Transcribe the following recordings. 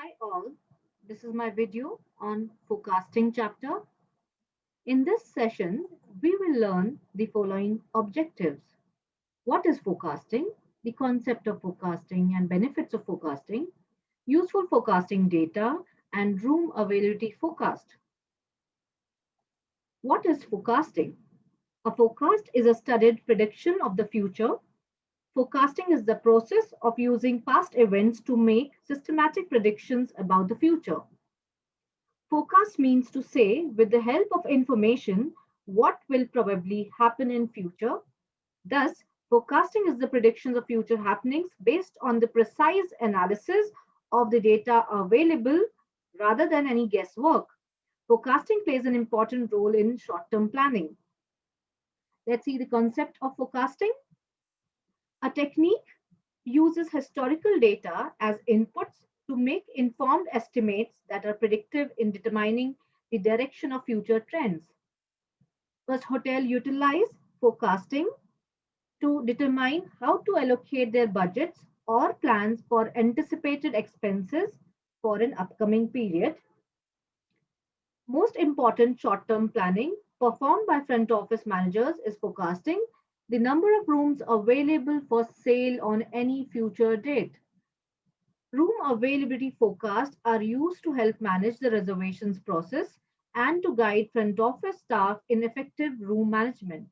Hi all, this is my video on forecasting chapter. In this session, we will learn the following objectives. What is forecasting? The concept of forecasting and benefits of forecasting, useful forecasting data, and room availability forecast. What is forecasting? A forecast is a studied prediction of the future. Forecasting is the process of using past events to make systematic predictions about the future. Forecast means to say, with the help of information, what will probably happen in future. Thus, forecasting is the predictions of future happenings based on the precise analysis of the data available rather than any guesswork. Forecasting plays an important role in short-term planning. Let's see the concept of forecasting. A technique uses historical data as inputs to make informed estimates that are predictive in determining the direction of future trends. First, hotel utilize forecasting to determine how to allocate their budgets or plans for anticipated expenses for an upcoming period. Most important short-term planning performed by front office managers is forecasting the number of rooms available for sale on any future date. Room availability forecasts are used to help manage the reservations process and to guide front office staff in effective room management.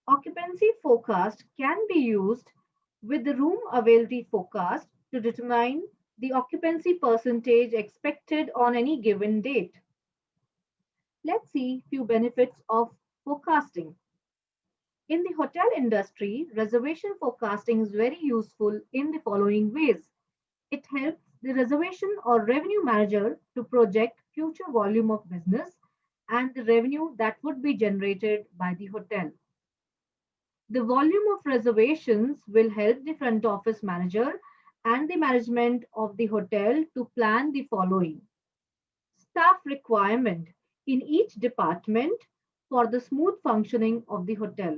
Occupancy forecast can be used with the room availability forecast to determine the occupancy percentage expected on any given date. Let's see few benefits of forecasting. In the hotel industry, reservation forecasting is very useful in the following ways. It helps the reservation or revenue manager to project future volume of business and the revenue that would be generated by the hotel. The volume of reservations will help the front office manager and the management of the hotel to plan the following. Staff requirement in each department for the smooth functioning of the hotel.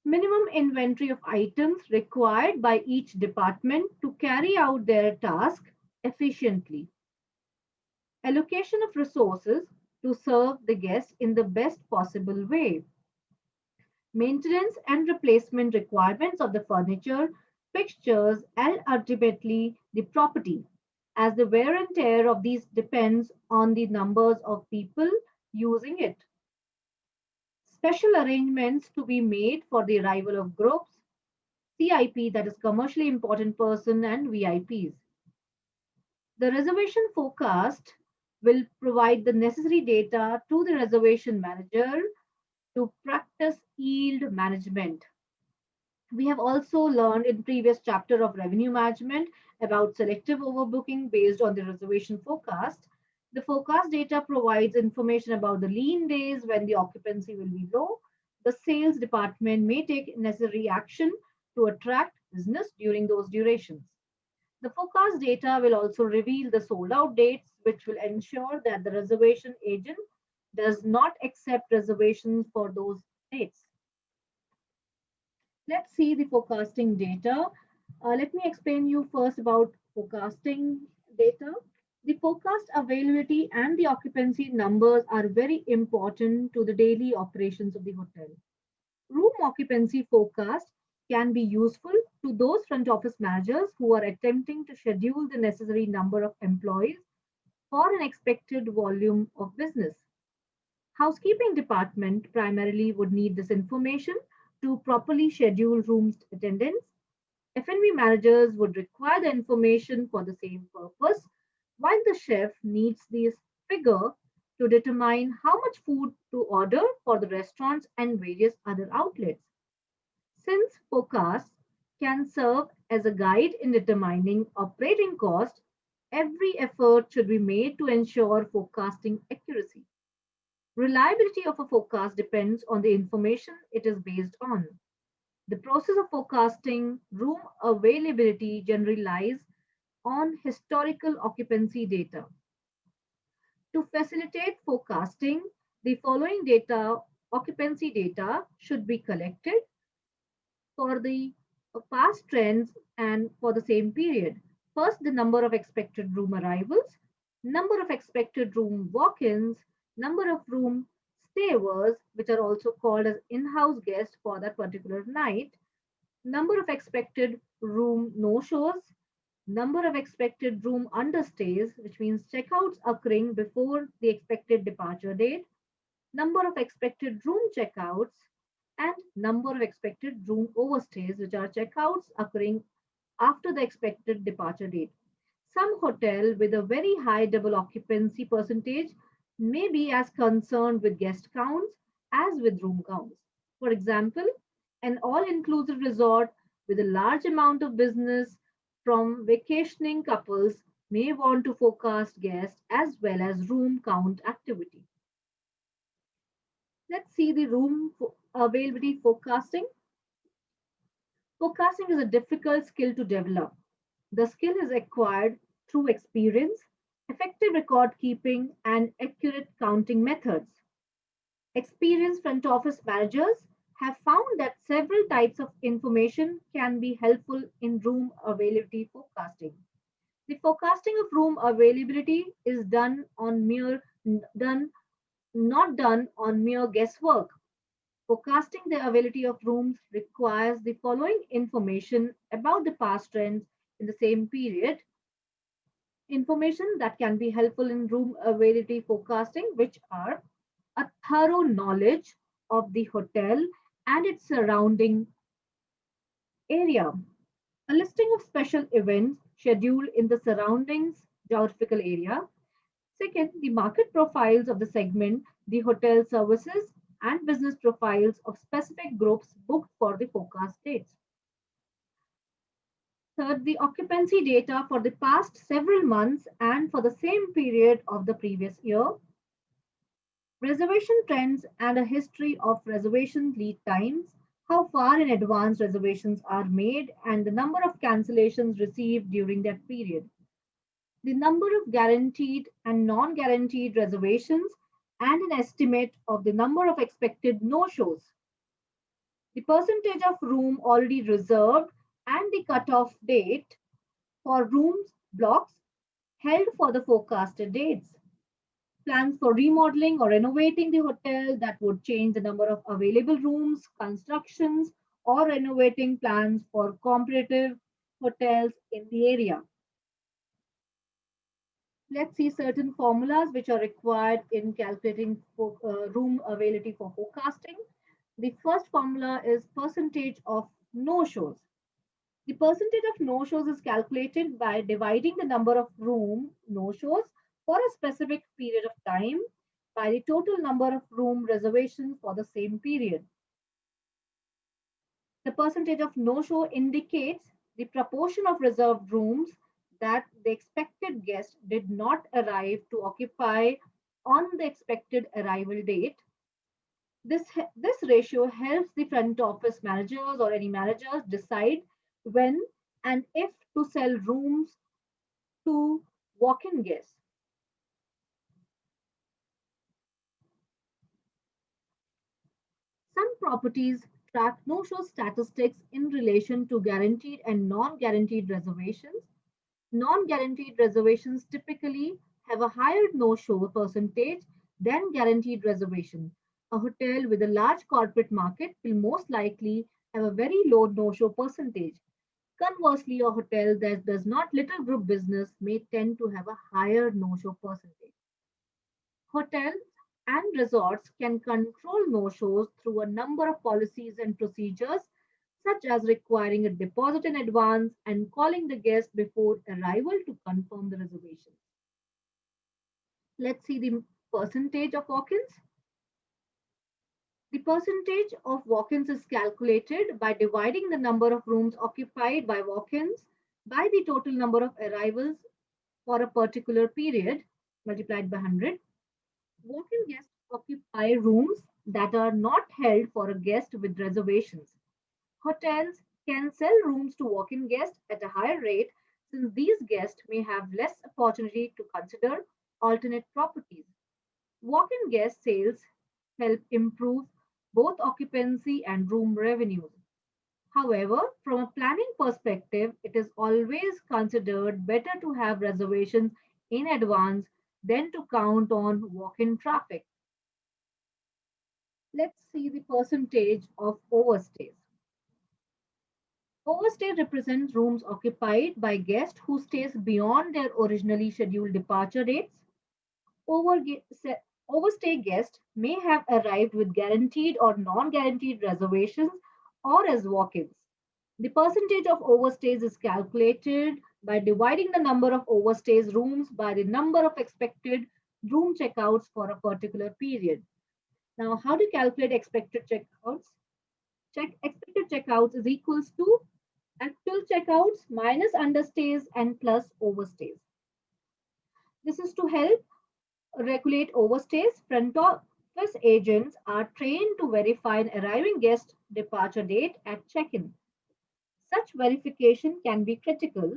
Minimum inventory of items required by each department to carry out their task efficiently. Allocation of resources to serve the guest in the best possible way. Maintenance and replacement requirements of the furniture, fixtures, and ultimately the property, as the wear and tear of these depends on the numbers of people using it. Special arrangements to be made for the arrival of groups, CIP, that is commercially important person, and VIPs. The reservation forecast will provide the necessary data to the reservation manager to practice yield management. We have also learned in previous chapter of revenue management about selective overbooking based on the reservation forecast. The forecast data provides information about the lean days when the occupancy will be low. The sales department may take necessary action to attract business during those durations. The forecast data will also reveal the sold out dates, which will ensure that the reservation agent does not accept reservations for those dates. Let's see the forecasting data. Let me explain you first about forecasting data. The forecast availability and the occupancy numbers are very important to the daily operations of the hotel. Room occupancy forecast can be useful to those front office managers who are attempting to schedule the necessary number of employees for an expected volume of business. Housekeeping department primarily would need this information to properly schedule room attendance. F&B managers would require the information for the same purpose, while the chef needs this figure to determine how much food to order for the restaurants and various other outlets. Since forecasts can serve as a guide in determining operating cost, every effort should be made to ensure forecasting accuracy. Reliability of a forecast depends on the information it is based on. The process of forecasting room availability generally lies on historical occupancy data. To facilitate forecasting, the following data, occupancy data, should be collected for the past trends and for the same period. First, the number of expected room arrivals, number of expected room walk-ins, number of room stayers, which are also called as in-house guests for that particular night, number of expected room no-shows, number of expected room understays, which means checkouts occurring before the expected departure date, number of expected room checkouts, and number of expected room overstays, which are checkouts occurring after the expected departure date. Some hotel with a very high double occupancy percentage may be as concerned with guest counts as with room counts. For example, an all-inclusive resort with a large amount of business from vacationing couples may want to forecast guests as well as room count activity. Let's see the availability forecasting. Forecasting is a difficult skill to develop. The skill is acquired through experience, effective record keeping, and accurate counting methods. Experienced front office managers have found that several types of information can be helpful in room availability forecasting. The forecasting of room availability is done not done on mere guesswork. Forecasting the availability of rooms requires the following information about the past trends in the same period. Information that can be helpful in room availability forecasting, which are a thorough knowledge of the hotel and its surrounding area, a listing of special events scheduled in the surroundings geographical area. Second, the market profiles of the segment, the hotel services, and business profiles of specific groups booked for the forecast dates. Third, the occupancy data for the past several months and for the same period of the previous year. Reservation trends and a history of reservation lead times, how far in advance reservations are made, and the number of cancellations received during that period. The number of guaranteed and non guaranteed reservations, and an estimate of the number of expected no shows. The percentage of room already reserved and the cutoff date for rooms blocks held for the forecasted dates. Plans for remodeling or renovating the hotel that would change the number of available rooms, constructions, or renovating plans for competitive hotels in the area. Let's see certain formulas which are required in calculating room availability for forecasting. The first formula is percentage of no-shows. The percentage of no-shows is calculated by dividing the number of room no-shows for a specific period of time by the total number of room reservations for the same period. The percentage of no-show indicates the proportion of reserved rooms that the expected guest did not arrive to occupy on the expected arrival date. This ratio helps the front office managers or any managers decide when and if to sell rooms to walk-in guests. Some properties track no-show statistics in relation to guaranteed and non-guaranteed reservations. Non-guaranteed reservations typically have a higher no-show percentage than guaranteed reservation. A hotel with a large corporate market will most likely have a very low no-show percentage. Conversely, a hotel that does not little group business may tend to have a higher no-show percentage. Hotels and resorts can control no-shows through a number of policies and procedures, such as requiring a deposit in advance and calling the guest before arrival to confirm the reservation. Let's see the percentage of walk-ins. The percentage of walk-ins is calculated by dividing the number of rooms occupied by walk-ins by the total number of arrivals for a particular period multiplied by 100. Walk-in guests occupy rooms that are not held for a guest with reservations. Hotels can sell rooms to walk-in guests at a higher rate since these guests may have less opportunity to consider alternate properties. Walk-in guest sales help improve both occupancy and room revenues. However, from a planning perspective, it is always considered better to have reservations in advance than to count on walk-in traffic. Let's see the percentage of overstays. Overstay represents rooms occupied by guests who stays beyond their originally scheduled departure dates. Overge- se- Overstay guests may have arrived with guaranteed or non-guaranteed reservations or as walk-ins. The percentage of overstays is calculated by dividing the number of overstays rooms by the number of expected room checkouts for a particular period. Now, how to calculate expected checkouts? Expected checkouts is equals to actual checkouts minus understays and plus overstays. This is to help regulate overstays. Front office agents are trained to verify an arriving guest departure date at check-in. Such verification can be critical,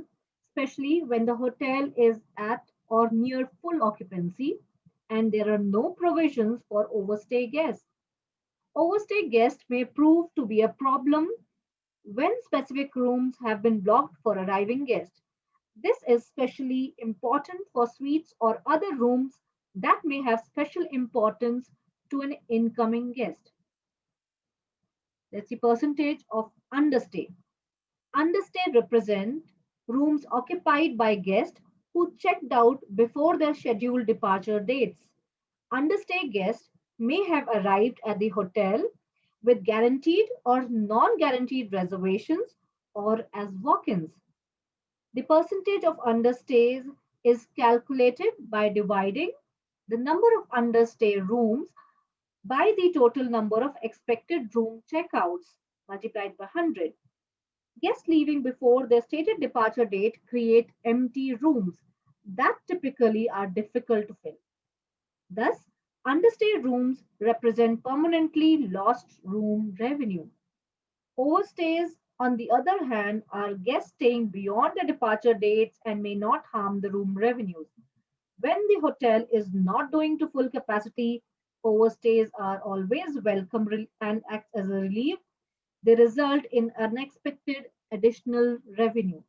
especially when the hotel is at or near full occupancy and there are no provisions for overstay guests. Overstay guests may prove to be a problem when specific rooms have been blocked for arriving guests. This is especially important for suites or other rooms that may have special importance to an incoming guest. Let's see percentage of understay. Understay represent rooms occupied by guests who checked out before their scheduled departure dates. Understay guests may have arrived at the hotel with guaranteed or non-guaranteed reservations or as walk-ins. The percentage of understays is calculated by dividing the number of understay rooms by the total number of expected room checkouts multiplied by 100. Guests leaving before their stated departure date create empty rooms that typically are difficult to fill. Thus, understay rooms represent permanently lost room revenue. Overstays, on the other hand, are guests staying beyond the departure dates and may not harm the room revenues. When the hotel is not doing to full capacity, overstays are always welcome and act as a relief. They result in unexpected additional revenue.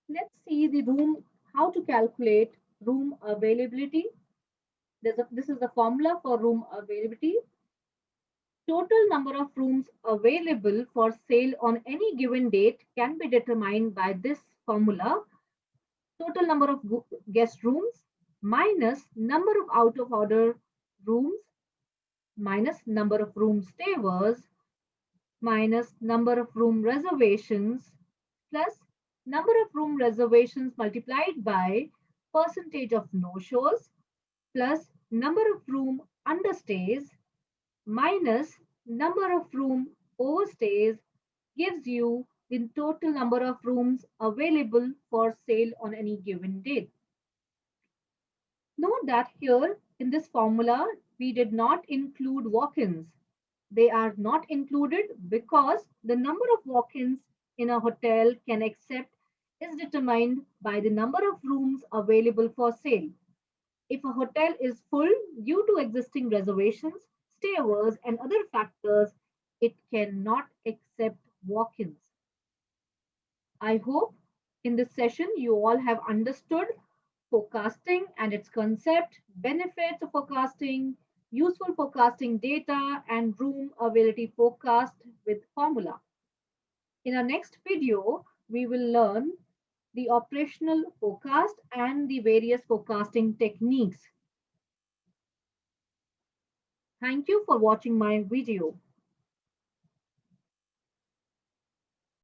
Let's see the room, how to calculate room availability. This is the formula for room availability. Total number of rooms available for sale on any given date can be determined by this formula. Total number of guest rooms minus number of out of order rooms minus number of room stayers minus number of room reservations plus number of room reservations multiplied by percentage of no-shows plus number of room understays minus number of room overstays gives you the total number of rooms available for sale on any given date. Note that here in this formula, we did not include walk-ins. They are not included because the number of walk-ins in a hotel can accept is determined by the number of rooms available for sale. If a hotel is full due to existing reservations, stayovers, and other factors, it cannot accept walk-ins. I hope in this session you all have understood forecasting and its concept, benefits of forecasting, useful forecasting data, and room availability forecast with formula. In our next video, we will learn the operational forecast and the various forecasting techniques. Thank you for watching my video.